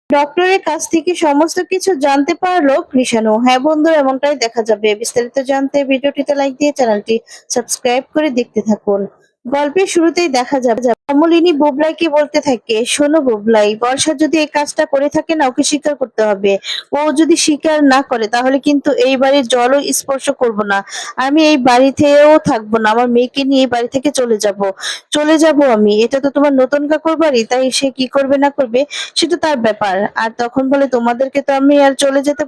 ডক্টরের কাছ থেকে সমস্ত কিছু জানতে পারলো কৃষাণু। হ্যাঁ বন্ধুরা, এমনটাই দেখা যাবে। বিস্তারিত জানতে ভিডিওটিতে লাইক দিয়ে চ্যানেলটি সাবস্ক্রাইব করে দেখতে থাকুন। গল্পের শুরুতেই দেখা যাবে কমলিনী বুবলাইকে বলতে থাকে, শোনো বুবলাই, বর্ষা যদি এই কাজটা করে থাকে না, ওকে স্বীকার করতে হবে। ও যদি স্বীকার না করে তাহলে কিন্তু এই বাড়ির জলও স্পর্শ করব না। আমি এই বাড়িতেও থাকবো না, আমার মেয়েকে নিয়ে এই বাড়ি থেকে চলে যাব আমি। এটা তো তোমার নতুন কাকুর বাড়ি, তাই সে কি করবে না করবে সেটা তার ব্যাপার। আর তখন বলে, তোমাদেরকে তো আমি আর চলে যেতে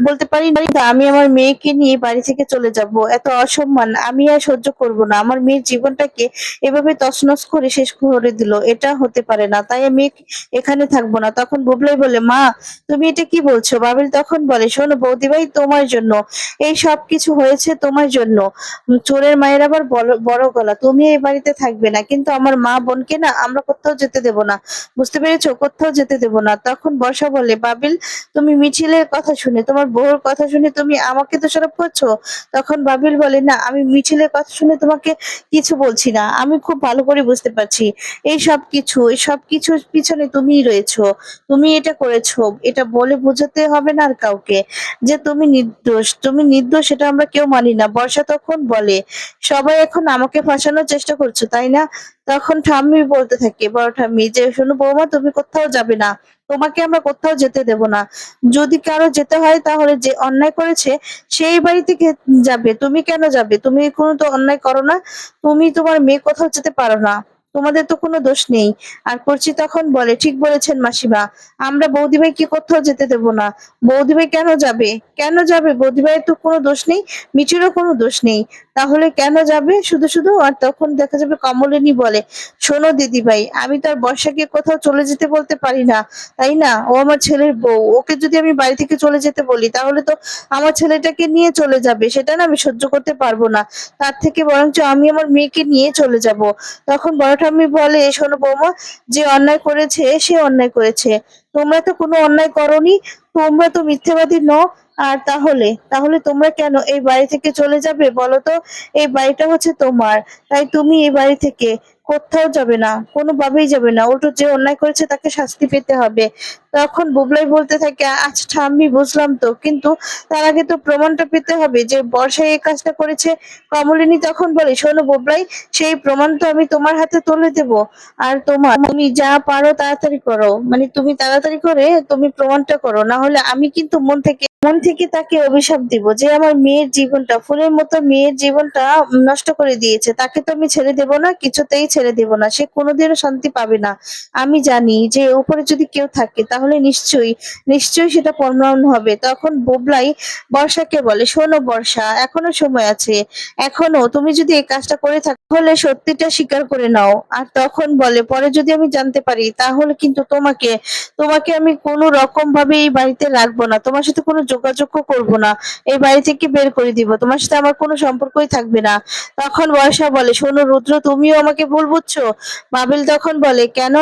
বলতে পারি না। আমি আমার মেয়েকে নিয়ে বাড়ি থেকে চলে যাব। এত অসম্মান আমি আর সহ্য করব না। আমার মেয়ের জীবনটাকে এভাবে তছনছ করে শেষ করে দিল, এটা হতে পারে না। তাই আমি এখানে থাকবো না। তখন বুবলাই বলে, মা তুমি এটা কি বলছো? বাবিল তখন বলে, শোনো বৌদি ভাই, তোমার জন্য এই সব কিছু হয়েছে, তোমার জন্য। চোরের মায়ের আবার বড় গলা। তুমি এই বাড়িতে থাকবে না, কিন্তু আমার মা বোনকে না আমরা কোথাও যেতে দেব না। বুঝতে পেরেছো? কোথাও যেতে দেব না। তখন বর্ষা বলে, বাবিল তুমি মিছিলের কথা শুনে, তোমার বউর কথা শুনে তুমি আমাকে দোষারোপ করছো? তখন বাবিল বলে, না আমি মিছিলের কথা শুনে তোমাকে কিছু বলছি না। আমি খুব ভালো করে বুঝতে পারছি এই সব কিছুর পিছনে তুমিই রয়েছো। তুমি এটা করেছো, এটা বলে বোঝাতে হবে না আর কাউকে যে তুমি নির্দোষ, এটা আমরা কেউ মানি না। বর্ষা তখন বলে, সবাই এখন আমাকে ফাঁসানোর চেষ্টা করছো তাই না? তখন ঠাম্মি বলতে থাকে, বড় ঠাম্মি, যে শোনো বৌমা, তুমি কোথাও যাবে না। তোমাকে আমরা কোথাও যেতে দেব না। যদি কারো যেতে হয় তাহলে যে অন্যায় করেছে সেই বাড়ি থেকে যাবে। তুমি কেন যাবে? তুমি কোনো তো অন্যায় করো না। তুমি তোমার মেয়ে কোথাও যেতে পারো না। তোমাদের তো কোনো দোষ নেই। আর করছি তখন বলে, ঠিক বলেছেন মাসিমা, আমরা বৌদিভাইকে কোথাও যেতে দেব না। বৌদিভাই কেন যাবে? কেন যাবে? বৌদিভাইয়ের তো কোনো দোষ নেই, মিঠিরও কোনো দোষ নেই। তাহলে কেন যাবে শুধু শুধু? আর তখন দেখা যাবে কমলিনী বলে, শোনো দিদিভাই, আমি তার বর্ষাকে কোথাও চলে যেতে বলতে পারি না, তাই না? ও আমার ছেলের বউ, ওকে যদি আমি বাড়ি থেকে চলে যেতে বলি তাহলে তো আমার ছেলেটাকে নিয়ে চলে যাবে, সেটা না আমি সহ্য করতে পারবো না। তার থেকে বরঞ্চ আমি আমার মেয়েকে নিয়ে চলে যাব। তখন বড় ঠাম্মি বলে, শোনো বৌমা, যে অন্যায় করেছে সে অন্যায় করেছে। তোমরা তো কোনো অন্যায় করোনি, তোমরা তো মিথ্যেবাদী নও। আর তাহলে তাহলে তোমরা কেন এই বাড়ি থেকে চলে যাবে বলো তো? এই বাড়িটা হচ্ছে তোমার, তাই তুমি এই বাড়ি থেকে কোথাও যাবে না, কোনোভাবেই যাবে না। উল্টো যে অন্যায় করেছে তাকে শাস্তি পেতে হবে। তখন বুবলাই বলতে থাকে, আচ্ছা ঠাম্মি, বুঝলাম তো, কিন্তু তার আগে তো প্রমাণটা পেতে হবে যে বর্ষা এই কাজটা করেছে। কমলিনী তখন বলে, শোনো বুবলাই, সেই প্রমাণ তো আমি তোমার হাতে তুলে দেব। আর তুমি যা পারো তাড়াতাড়ি করো, মানে তুমি তাড়াতাড়ি করে তুমি প্রমাণটা করো, না হলে আমি কিন্তু মন থেকে তাকে অভিশাপ দিব যে আমার মেয়ের জীবনটা, ফুলের মতো মেয়ের জীবনটা নষ্ট করে দিয়েছে। তাকে তো আমি ছেড়ে দেব না, কিছুতেই ছেড়ে দেব না। সে কোনোদিনও শান্তি পাবে না। আমি জানি যে উপরে যদি কেউ থাকে তাহলে নিশ্চয়ই নিশ্চয়ই সেটা প্রমাণ হবে। তখন বুবলাই বর্ষাকে বলে, শোনো বর্ষা, এখনো সময় আছে। এখনো তুমি যদি এই কাজটা করে থাকো তাহলে সত্যিটা স্বীকার করে নাও। আর তখন বলে, পরে যদি আমি জানতে পারি তাহলে কিন্তু তোমাকে তোমাকে আমি কোনো রকম ভাবে এই বাড়িতে রাখবো না, তোমার সাথে কোনো যোগাযোগও করব না, এই বাড়ি থেকে বের করে দিব, তোমার সাথে আমার কোনো সম্পর্কই থাকবে না। তখন বর্ষা বলে, শোনো রুদ্র, তুমিও আমাকে ভুল বুঝছো। বাবিল তখন বলে, কেন?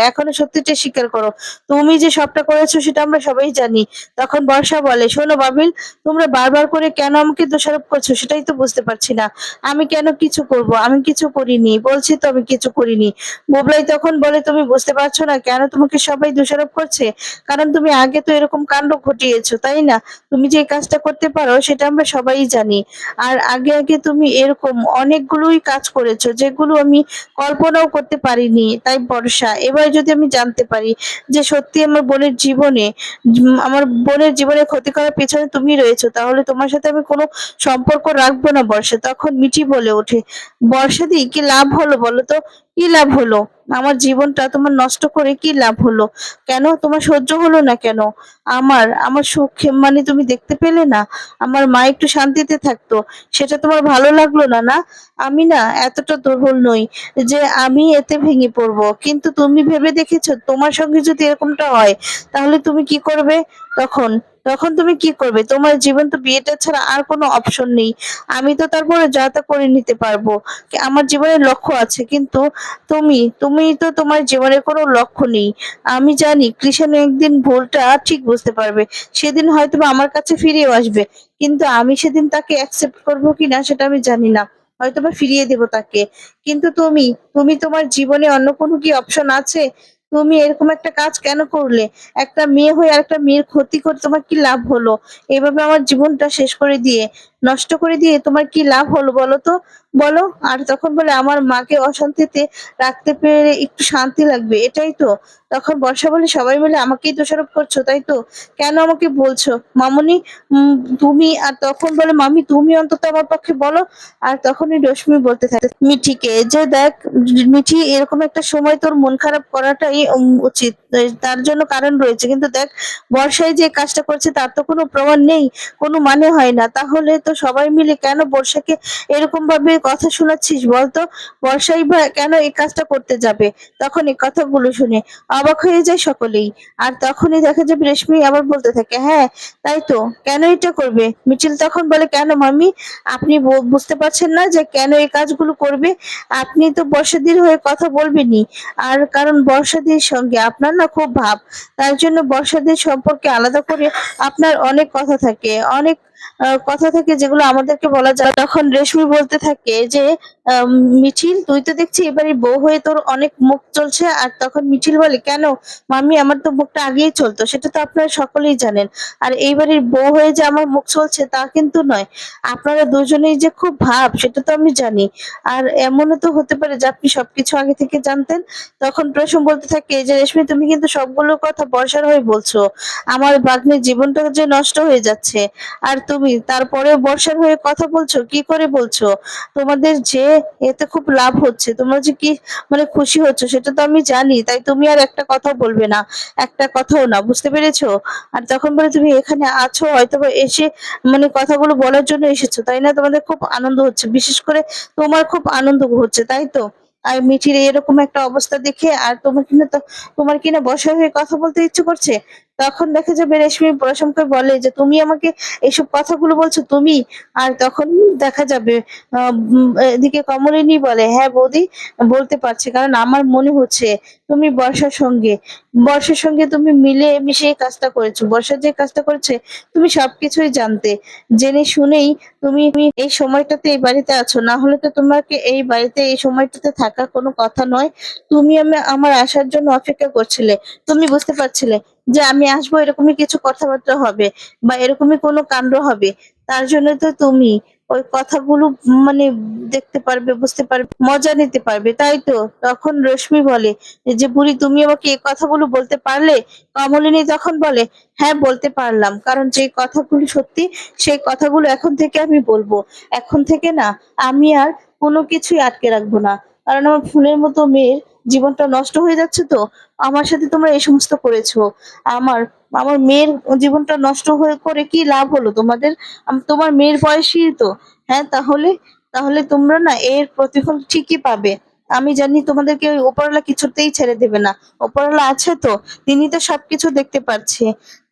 এখনো সত্যিটা স্বীকার করো। তুমি যে সবটা করেছো সেটা আমরা সবাই জানি। তখন বর্ষা বলে, শোনো বাবিল, তোমরা বারবার করে কেন আমাকে দোষারোপ করছো সেটাই তো বুঝতে পারছি না। আমি কেন কিছু করব? আমি কিছু করিনি, বলছি তো আমি কিছু করিনি। বুবলাই তখন বলে, তুমি বুঝতে পারছো না কেন তোমাকে সবাই দোষারোপ করছে? কারণ তুমি আগে তো এরকম কাণ্ড ঘটিয়েছো, তাই না? তুমি যে এই কাজটা করতে পারো সেটা আমরা সবাই জানি। আর আগে আগে তুমি এরকম অনেকগুলোই কাজ করেছো যেগুলো আমি কল্পনাও করতে পারিনি। তাই বর্ষা, এবার যদি আমি জানতে পারি যে সত্যি আমার বোনের জীবনে ক্ষতি করার পেছনে তুমি রয়েছো, তাহলে তোমার সাথে আমি কোনো সম্পর্ক রাখবো না বর্ষা। তখন মিঠি বলে ওঠে, বর্ষাদি, কি লাভ হলো বলো তো? কি লাভ হলো? আমার জীবনটা তোমার নষ্ট করে কি লাভ হলো? কেন তোমার সহ্য হলো না কেন? আমার সুখ মানে তুমি দেখতে পেলে না? আমার মা একটু শান্তিতে থাকতো, সেটা তোমার ভালো লাগলো না? না, আমি না এতটা দুর্বল নই যে আমি এতে ভেঙে পড়বো। কিন্তু তুমি ভেবে দেখেছো তোমার সঙ্গে যদি এরকমটা হয় তাহলে তুমি কি করবে? তখন তখন তুমি কি করবে? তোমার জীবন তো বিয়েটা ছাড়া আর কোনো অপশন নেই। আমি তো তারপরে যা তা করে নিতে পারবো, আমার জীবনের লক্ষ্য আছে, কিন্তু তুমি তো তোমার জীবনের কোনো লক্ষ্য নেই। আমি জানি কৃষাণু একদিন ভুলটা ঠিক বুঝতে পারবে, সেদিন হয়তো বা আমার কাছে ফিরেও আসবে, কিন্তু আমি সেদিন তাকে অ্যাকসেপ্ট করবো কিনা সেটা আমি জানি না। হয়তোবা ফিরিয়ে দেব তাকে। কিন্তু তুমি তোমার জীবনে অন্য কোনো কি অপশন আছে? তুমি এরকম একটা কাজ কেন করলে? একটা মেয়ে হয়ে আরেকটা মেয়ের ক্ষতি করে তোমার কি লাভ হলো? এভাবে আমার জীবনটা শেষ করে দিয়ে, নষ্ট করে দিয়ে তোমার কি লাভ হলো বলো তো? বলো। আর তখন বলে আমার মাকে অশান্তিতে রাখতে পেরে একটু শান্তি লাগবে, এটাই তো? তখন বর্ষা বলে সবাই মিলে আমাকেই দোষারোপ করছো, তাই তো? কেন আমাকে বলছো? মামুনি, তুমি। আর তখন বলে মামি তুমি অন্তত আমার পক্ষে বলো। আর তখনই রশ্মি বলতে থাকে মিঠিকে যে দেখ মিঠি, এরকম একটা সময় তোর মন খারাপ করাটাই উচিত। তার জন্য কারণ রয়েছে, কিন্তু দেখ বর্ষায় যে কাজটা করছে তার তো কোনো প্রমাণ নেই, কোনো মানে হয় না। তাহলে তো সবাই মিলে কেন বর্ষাকে এরকম ভাবে কথা শোনাচ্ছিস বলতো? বর্ষাই বা কেন এই কাজটা করতে যাবে? তখন এই কথাগুলো শুনে অবাক হয়ে যায় সকলেই। আর তখনই দেখা যাবে রেশমি আবার বলতে থাকে হ্যাঁ তাই তো, কেন এটা করবে? মিঠিল তখন বলে কেন মামি, আপনি বুঝতে পারছেন না যে কেন এই কাজগুলো করবে? আপনি তো বর্ষাদির হয়ে কথা বলবেনই। আর কারণ বর্ষাদির সঙ্গে আপনার না খুব ভাব, তার জন্য বর্ষাদির সম্পর্কে আলাদা করে আপনার অনেক কথা থাকে, অনেক কথা থাকে যেগুলো আমাদেরকে বলা যায়। তখন রেশমি বলতে থাকে যে আম, মিঠিল তুই তো দেখছি এবারে বউ হয়ে তোর অনেক মুখ চলছে। আর তখন মিঠিল বলে কেন মামি, আমার তো মুখটা আগেই চলতো, সেটা তো আপনারা সকলেই জানেন। আর এইবারের বউ হয়ে যে আমার মুখ চলছে তা কিন্তু নয়। আপনারা দুজনেই যে খুব ভাব সেটা তো আমি জানি। আর এমনও তো হতে পারে যে আপনি সবকিছু আগে থেকে জানতেন। তখন প্রসম বলতে থাকে যে রেশমি তুমি কিন্তু সবগুলো কথা বর্ষার হয়ে বলছো, আমার বাগ্নের জীবনটা যে নষ্ট হয়ে যাচ্ছে। আর তুমি তারপরেও বর্ষার হয়ে কথা বলছো, কি করে বলছো? তোমাদের যে এতে খুব লাভ হচ্ছে, তোমরা যে কি মানে খুশি হচ্ছ সেটা তো আমি জানি, তাই তুমি আর একটা কথা বলবে না, একটা কথাও না, বুঝতে পেরেছো? আর তখন বলে তুমি এখানে আছো হয়তোবা এসে মানে কথাগুলো বলার জন্য এসেছো, তাই না? তোমাদের খুব আনন্দ হচ্ছে, বিশেষ করে তোমার খুব আনন্দ হচ্ছে, তাই তো? আর মিঠির এরকম একটা অবস্থা দেখে আর তোমার কিনা বর্ষা হয়ে কথা বলতে ইচ্ছে করছে। তখন দেখা যাবে রেশমি প্রশমকে বলে যে তুমি আমাকে এইসব কথাগুলো বলছো তুমি? আর তখন দেখা যাবে এদিকে কমলিনী বলে হ্যাঁ বৌদি, বলতে পারছি, কারণ আমার মনে হচ্ছে তুমি বর্ষার সঙ্গে তুমি মিলে মিশে এই কাজটা করেছো। বর্ষা যে কাজটা করেছে তুমি সবকিছুই জানতে, জেনে শুনেই তুমি এই সময়টাতে এই বাড়িতে আছো, না হলে তো তোমাকে এই বাড়িতে এই সময়টাতে থাকার কোনো কথা নয়। তুমি আমার আসার জন্য অপেক্ষা করছিলে, তুমি বুঝতে পারছিলে যে আমি আসবো, এরকমই কিছু কথাবার্তা হবে বা এরকমই কোনো কাণ্ড হবে। তার জন্য তো তুমি ওই কথাগুলো মানে দেখতে পারবে, বুঝতে পারবে, মজা নিতে পারবে, তাই তো? তখন রশ্মি বলে যে বুড়ি তুমি আমাকে এই কথাগুলো বলতে পারলে? কমলিনী তখন বলে হ্যাঁ বলতে পারলাম, কারণ যে কথাগুলো সত্যি সেই কথাগুলো এখন থেকে আমি বলবো। এখন থেকে না আমি আর কোনো কিছুই আটকে রাখবো না, কারণ আমার ফুলের মতো মেয়ের জীবনটা নষ্ট হয়ে যাচ্ছে তো। আমার সাথে তোমরা এই সমস্ত করেছো, আমার আমার মেয়ের জীবনটা নষ্ট হয়ে করে কি লাভ হলো তোমাদের? তোমার মেয়ের বয়সী তো। হ্যাঁ, তাহলে তাহলে তোমরা না এর প্রতিফল ঠিকই পাবে। আমি জানি তোমাদেরকে ওই উপরওয়ালা কিছুতেই ছেড়ে দেবে না। উপরওয়ালা আছে তো, তিনি তো সবকিছু দেখতে পাচ্ছে।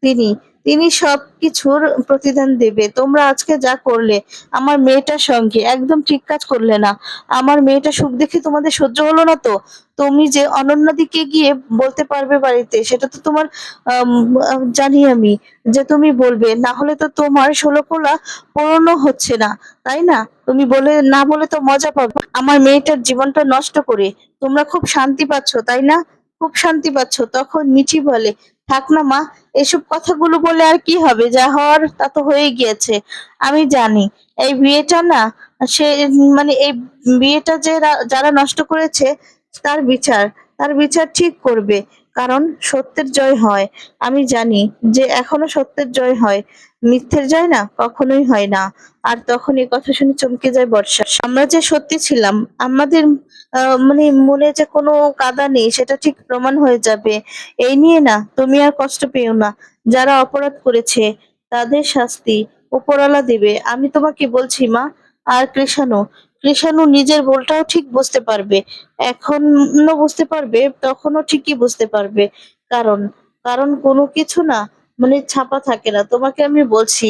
তিনি তিনি সবকিছুর প্রতিদান দেবে। তোমরা আজকে যা করলে আমার মেয়েটার সঙ্গে একদম ঠিক কাজ করলে না। আমার মেয়েটা সুখ দেখে তোমাদের সহ্য হলো না তো? তুমি যে অনন্যাদিকে গিয়ে বলতে পারবে বাড়িতে, সেটা তো তোমার জানি আমি যে তুমি বলবে, না হলে তো তোমার ষোলকলা পূরণও হচ্ছে না, তাই না? তুমি বলে না বলে তো মজা পাবে আমার মেয়েটার জীবনটা নষ্ট করে। তোমরা খুব শান্তি পাচ্ছ, তাই না? খুব শান্তি পাচ্ছ। তখন মিঠি বলে থাক না মা, এসব কথাগুলো বলে আর কি হবে? যা হওয়ার তা তো হয়ে গিয়েছে। আমি জানি এই বিয়েটা না, সে মানে এই বিয়েটা যে যারা নষ্ট করেছে তার বিচার তার বিচার ঠিক করবে, কারণ সত্যের জয় হয়। আমি জানি যে এখনো সত্যের জয় হয়, মিথ্যের জয় না কখনোই হয় না। আর তখন এই কথা শুনে চমকে যায় বর্ষা। আমরা যে সত্যি ছিলাম, আমাদের মানে মনে যে কোনো কাদা নেই, সেটা ঠিক প্রমাণ হয়ে যাবে। এই নিয়ে না তুমি আর কষ্ট পেও না। যারা অপরাধ করেছে তাদের শাস্তি উপরওয়ালা দেবে, আমি তোমাকে বলছি মা। আর কৃষাণু নিজের ভুলটাও ঠিক বুঝতে পারবে, এখনো বুঝতে পারবে, তখনও ঠিকই বুঝতে পারবে। কারণ কারণ কোনো কিছু না মানে ছাপা থাকে না। তোমাকে আমি বলছি,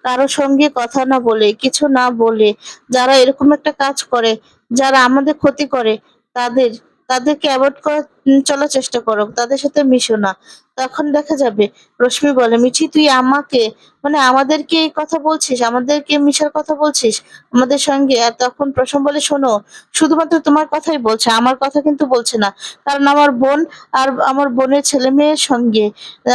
কারো সঙ্গে কথা না বলে, কিছু না বলে যারা এরকম একটা কাজ করে, যারা আমাদের ক্ষতি করে, তাদের তাদেরকে অ্যাভয়েড করার চলার চেষ্টা করো, তাদের সাথে মিশো না। তখন দেখা যাবে রশ্মি বলে, মিঠি তুই আমাকে মানে আমাদেরকে এই কথা বলছিস, আমাদেরকে মিশার কথা বলছিস আমাদের সঙ্গে। আর তখন প্রশম বলে, শোনো, শুধুমাত্র তোমার কথাই বলছে, আমার কথা কিন্তু বলছে না। কারণ আমার বোন আর আমার বোনের ছেলে মেয়ের সঙ্গে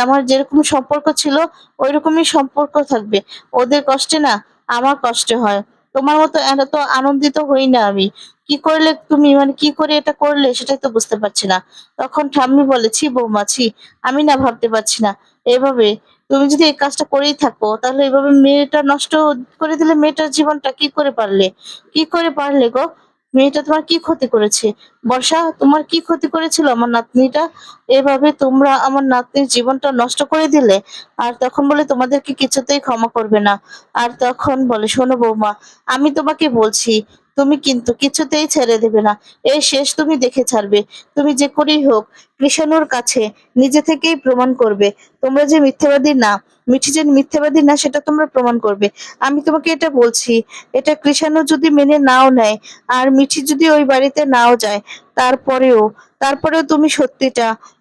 আমার যেরকম সম্পর্ক ছিল ওইরকমই সম্পর্ক থাকবে। ওদের কষ্টে না আমার কষ্ট হয়। তোমার মতো এত আনন্দিত হই না আমি। কি করলে তুমি, মানে কি করে এটা করলে সেটাই তো বুঝতে পারছি না। তখন ঠাম্মি বলে, ছি বৌমা ছি, আমি না ভাবতে পারছি না এভাবে। তুমি যদি এই কাজটা করেই থাকো তাহলে এভাবে মেয়েটা নষ্ট করে দিলে মেয়েটার জীবনটা কি করে পারলে, কি করে পারলে গো? মেয়েটা তোমার কি ক্ষতি করেছে? বর্ষা, তোমার কি ক্ষতি করেছিল আমার নাতনিটা? এভাবে তোমরা আমার নাতনির জীবনটা নষ্ট করে দিলে। আর তখন বলে, তোমাদেরকে কিছুতেই ক্ষমা করবে না। আর তখন বলে, শোনো বৌমা, আমি তোমাকে বলছি, তুমি কিন্তু কিছুতেই ছেড়ে দেবে না। এই শেষ তুমি দেখে ছাড়বে। তুমি যে করেই হোক কৃষাণুর কাছে নিজে থেকেই প্রমাণ করবে তোমরা যে মিথ্যাবাদী না, মিঠি যে মিথ্যাবাদী না সেটা তোমরা প্রমাণ করবে। আমি তোমাকে এটা বলছি, এটা কৃষাণু যদি মেনে নাও নেয় আর মিঠি যদি ওই বাড়িতে নাও যায়, তারপরেও তারপরেও তুমি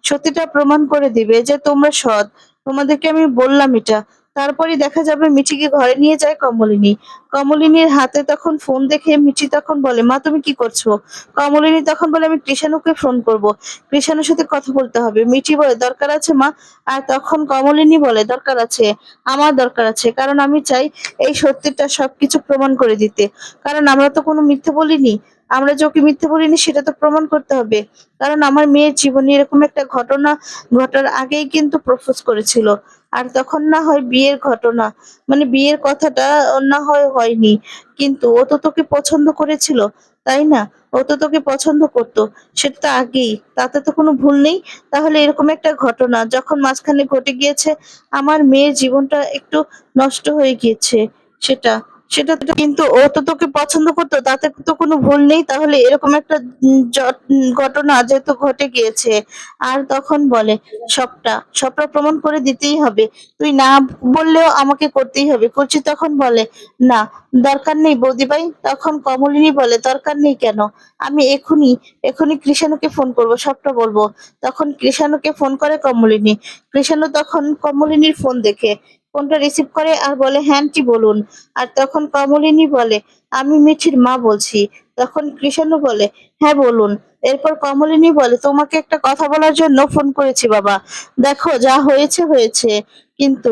সত্যিটা প্রমাণ করে দিবে যে তোমরা সৎ। তোমাদেরকে আমি বললাম এটা। তারপরে দেখা যাবে মিঠিকে ঘরে নিয়ে যায় কমলিনী। কমলিনীর হাতে তখন ফোন দেখে মিঠি তখন বলে, মা তুমি কি করছো? কমলিনী তখন বলে, আমি কৃষাণুকে ফোন করব, কৃষাণুর সাথে কথা বলতে হবে। মিঠি বলে, দরকার আছে মা? আর তখন কমলিনী বলে, দরকার আছে, আমার দরকার আছে, কারণ আমি চাই এই সত্যিটা সবকিছু প্রমাণ করে দিতে। কারণ আমরা তো কোনো মিথ্যে বলিনি, আমরা যে ওকে মিথ্যে বলিনি সেটা তো প্রমাণ করতে হবে। কারণ আমার মেয়ের জীবনে এরকম একটা ঘটনা ঘটার আগেই কিন্তু প্রপোজ করেছিল। আর তখন না হয় বিয়ের ঘটনা, মানে বিয়ের কথাটা না হয় হয়নি, কিন্তু ও তো তোকে পছন্দ করেছিল, তাই না? ও তো তোকে পছন্দ করতো, সেটা তো আগেই, তাতে তো কোনো ভুল নেই। তাহলে এরকম একটা ঘটনা যখন মাঝখানে ঘটে গিয়েছে, আমার মেয়ের জীবনটা একটু নষ্ট হয়ে গিয়েছে, সেটা সেটা তো, কিন্তু ও তো তোকে পছন্দ করতো, তাতে তো কোনো ভুল নেই। তাহলে এরকম একটা ঘটনা যেহেতু ঘটে গিয়েছে, আর তখন বলে, সবটা প্রমাণ করে দিতেই হবে, তুই না বললেও আমাকে করতেই হবে, করছি। তখন বলে, না দরকার নেই বৌদিভাই। তখন কমলিনী বলে, দরকার নেই কেন? আমি এখনই এখনই কৃষাণুকে ফোন করব, সবটা বলবো। তখন কৃষাণুকে ফোন করে কমলিনী। কৃষাণু তখন কমলিনীর ফোন দেখে ফোনটা রিসিভ করে আর বলে, হ্যাঁ আন্টি বলুন। আর তখন কমলিনী বলে, আমি মিঠির মা বলছি। তখন কৃষাণু বলে, হ্যাঁ বলুন। এরপর কমলিনী বলে, তোমাকে একটা কথা বলার জন্য ফোন করেছি বাবা। দেখো যা হয়েছে হয়েছে, কিন্তু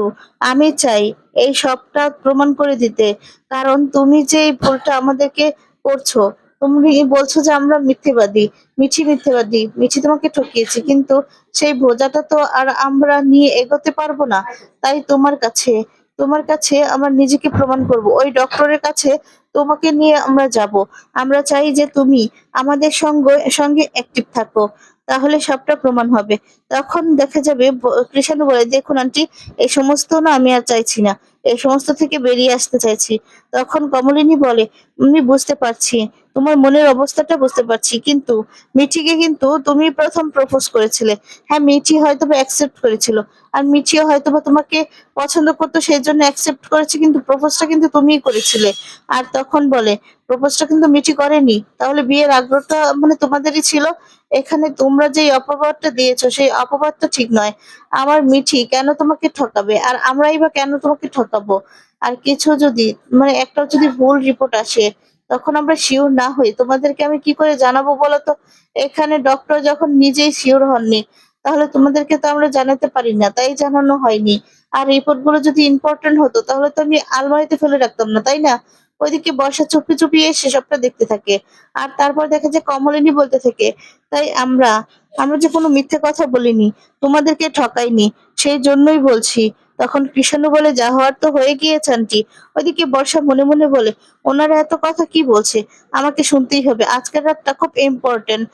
আমি চাই এই সবটা প্রমাণ করে দিতে। কারণ তুমি যে এই ভুলটা আমাদেরকে করছো, তুমি বলছো যে আমরা মিথ্যেবাদী, মিথ্যেবাদী, মিঠি তোমাকে ঠকিয়েছে, কিন্তু সেই বোঝাটা তো আর আমরা নিয়ে এগোতে পারবো না। তাই তোমার কাছে আমার নিজেকে প্রমাণ করব, ওই ডক্টরের কাছে তোমাকে নিয়ে আমরা যাব। আমরা চাই যে তুমি আমাদের সঙ্গে অ্যাক্টিভ থাকো, তাহলে সবটা প্রমাণ হবে। তখন দেখা যাবে কৃষাণু বলে, দেখুন আন্টি, এই সমস্ত না আমি আর চাইছি না, এই সমস্ত থেকে বেরিয়ে আসতে চাইছি। তখন কমলিনী বলে, আমি বুঝতে পারছি, তোমার মনের অবস্থাটা বুঝতে পারছি, কিন্তু মিঠিকে কিন্তু তুমি প্রথম প্রপোজ করেছিলে। হ্যাঁ, মিঠি হয়তোবা অ্যাকসেপ্ট করেছিল, আর মিঠিও হয়তোবা তোমাকে পছন্দ করতো সেই জন্য অ্যাকসেপ্ট করেছে, কিন্তু প্রপোজটা কিন্তু তুমিই করেছিলে। আর তখন বলে, প্রপোজটা কিন্তু মিঠি করেনি, তাহলে বিয়ের আগ্রহটা মানে তোমাদেরই ছিল। এখানে তোমরা যে অপবাদটা দিয়েছো সেই অপবাদটা ঠিক নয়। আমার মিঠি কেন তোমাকে ঠকাবে, আর আমরাই বা কেন তোমাকে ঠকাবো? আর কিছু যদি মানে একটা যদি ভুল রিপোর্ট আসে, তখন আমরা শিওর না হই তোমাদেরকে আমি কি করে জানাবো বলো তো? এখানে ডক্টর যখন নিজেই শিওর হননি, তাহলে তোমাদেরকে তো আমরা জানাতে পারি না, তাই জানানো হয়নি। আর রিপোর্ট গুলো যদি ইম্পর্টেন্ট হতো তাহলে তো আমি আলমারিতে ফেলে রাখতাম না, তাই না? ওইদিকে বর্ষা চুপি চুপি এসে সবটা দেখতে থাকে। আর তারপর দেখে যে কমলিনী বলতে থাকে, তাই আমরা আমরা যে কোনো মিথ্যে কথা বলিনি, তোমাদেরকে ঠকাইনি, সেই জন্যই বলছি। তখন কৃষাণু বলে, যা হওয়ার তো হয়ে গিয়েছে আন্টি। ওইদিকে বর্ষা মনে মনে বলে, ওনারা এত কথা কি বলছে, আমাকে শুনতেই হবে, আজকের রাতটা খুব ইম্পর্টেন্ট।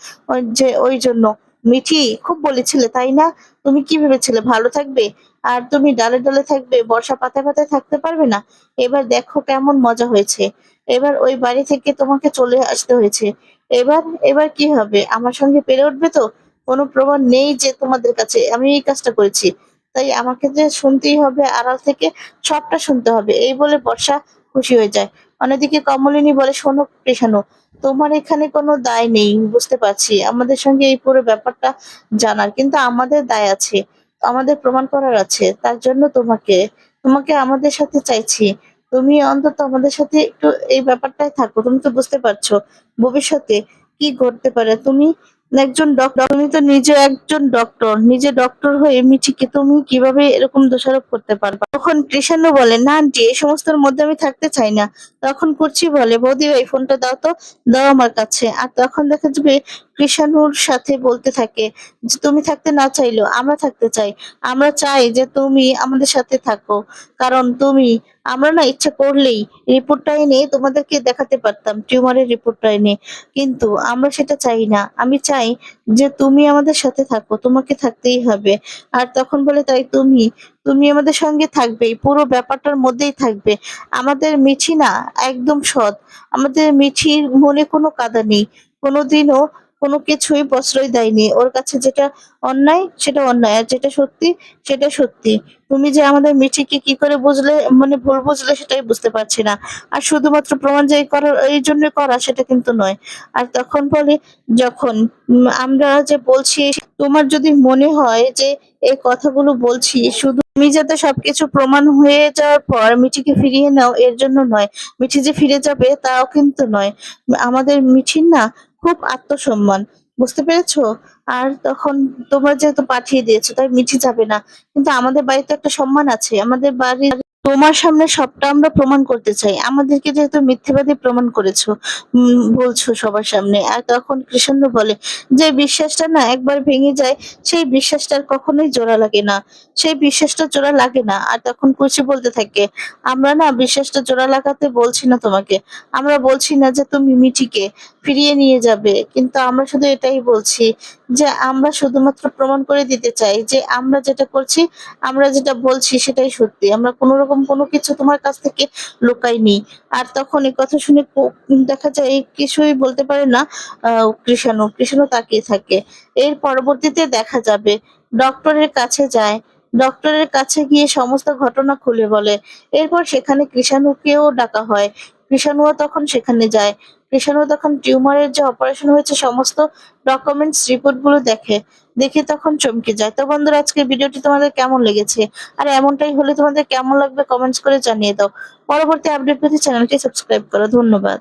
যে ওই জন্য মিঠি খুব বলেছিলে তাই না? তুমি কি ভেবেছিলে ভালো থাকবে, আর তুমি ডালে ডালে থাকবে, বর্ষা পাতায় পাতায় থাকতে পারবে না? এবার দেখো কেমন মজা হয়েছে, এবার ওই বাড়ি থেকে তোমাকে চলে আসতে হয়েছে। এবার এবার কি হবে, আমার সঙ্গে পেরে উঠবে তো? কোনো প্রমাণ নেই যে তোমাদের কাছে আমি এই কাজটা করেছি, তাই আমাকে যে শুনতেই হবে আড়াল থেকে, সবটা শুনতে হবে। এই বলে বর্ষা খুশি হয়ে যায়। অন্যদিকে কমলিনী বলে, শোনো কৃষাণু, তোমার এখানে কোনো দায় নেই, বুঝতে পারছি আমাদের সঙ্গে এই পুরো ব্যাপারটা জানার, কিন্তু আমাদের দায় আছে, আমাদের প্রমাণ করার আছে, তার জন্য তোমাকে তোমাকে আমাদের সাথে চাইছি। তুমি অন্তত আমাদের সাথে একটু এই ব্যাপারটাই থাকো। তুমি তো বুঝতে পারছো ভবিষ্যতে কি ঘটতে পারে। তুমি একজন ডক্টর, তুমি তো নিজে একজন ডক্টর, নিজে ডক্টর হয়ে মিঠিকে তুমি কিভাবে এরকম দোষারোপ করতে পারবা? তখন কৃষাণু বলে, না আন্টি, এই সমস্তর মধ্যে আমি থাকতে চাই না। তখন কুচি বলে, বৌদি এই ফোনটা দাও তো, দাও আমার কাছে। আর তখন দেখা যাবে কৃষাণুর সাথে বলতে থাকে যে, তুমি থাকতে না চাইলেও আমরা থাকতে চাই, আমরা চাই যে তুমি আমাদের সাথে থাকো, কারণ তুমি, আমরা না ইচ্ছা করলেই রিপোর্টটা এনে তোমাদেরকে দেখাতে পারতাম, টিউমারের রিপোর্টটা এনে, কিন্তু আমরা সেটা চাই না। আমি চাই যে তুমি আমাদের সাথে থাকো, তোমাকে থাকতেই হবে। আর তখন বলে, তাই তুমি তুমি আমাদের সঙ্গে থাকবে, এই পুরো ব্যাপারটার মধ্যেই থাকবে। আমাদের মিঠি না একদম সৎ, আমাদের মিঠির মনে কোনো কাদা নেই, কোনোদিনও কোনো কিছুই প্রশ্রয় দেয়নি। ওর কাছে যেটা অন্যায় সেটা অন্যায়, আর যেটা সত্যি সেটা সত্যি। তুমি যে আমাদের মিঠিকে কি করে বুঝলে, মানে ভুল বুঝলে সেটাই বুঝতে পারছি না। আর শুধুমাত্র প্রমাণ যে করার এই জন্য করা সেটা কিন্তু নয়। আর তখন বলে, যখন আমরা যে বলছি, তোমার যদি মনে হয় যে এই কথাগুলো বলছি শুধু তুমি যাতে সবকিছু প্রমাণ হয়ে যাওয়ার পর মিঠিকে ফিরিয়ে নাও, এর জন্য নয়। মিঠি যে ফিরে যাবে তাও কিন্তু নয়। আমাদের মিঠির না খুব আত্মসম্মান, বুঝতে পেরেছো? আর তখন তোমরা যেহেতু পাঠিয়ে দিয়েছো তাই মিঠি যাবে না, কিন্তু আমাদের বাড়িতে একটা সম্মান আছে, আমাদের বাড়ির তোমার সামনে সবটা আমরা প্রমাণ করতে চাই। আমাদেরকে যেহেতু মিথ্যেবাদী প্রমাণ করেছো, বলছো সবার সামনে। আর তখন কৃষ্ণ বলে, যে বিশ্বাসটা না একবার ভেঙে যায়, সেই বিশ্বাসটা আর কখনোই জোড়া লাগে না, সেই বিশ্বাসটা জোড়া লাগে না। আর তখন কুচি বলতে থাকে, আমরা না বিশ্বাসটা জোড়া লাগাতে বলছি না তোমাকে, আমরা বলছি না যে তুমি মিঠিকে ফিরিয়ে নিয়ে যাবে, কিন্তু আমরা শুধু এটাই বলছি যে আমরা শুধুমাত্র প্রমাণ করে দিতে চাই যে আমরা যেটা করছি, আমরা যেটা বলছি সেটাই সত্যি, আমরা কোনো রকম কোনো কিছু তোমার কাছ থেকে লুকাইনি। আর তখন এই কথা শুনে দেখা যায় কিছুই বলতে পারে না কৃষাণু তাকিয়ে থাকে। এর পরবর্তীতে দেখা যাবে ডক্টরের কাছে যায়, ডক্টরের কাছে গিয়ে সমস্ত ঘটনা খুলে বলে। এরপর সেখানে কৃষাণুকেও ডাকা হয়, কৃষাণুও তখন সেখানে যায়। কৃষাণু তখন টিউমারের যে অপারেশন হয়েছে সমস্ত ডকুমেন্টস রিপোর্ট গুলো দেখে, দেখে তখন চমকে যায়। তো বন্ধুরা, আজকের ভিডিওটি তোমাদের কেমন লেগেছে? আর এমনটাই হলে তোমাদের কেমন লাগবে কমেন্টস করে জানিয়ে দাও। পরবর্তী আপডেট পেতে চ্যানেলটি সাবস্ক্রাইব করো। ধন্যবাদ।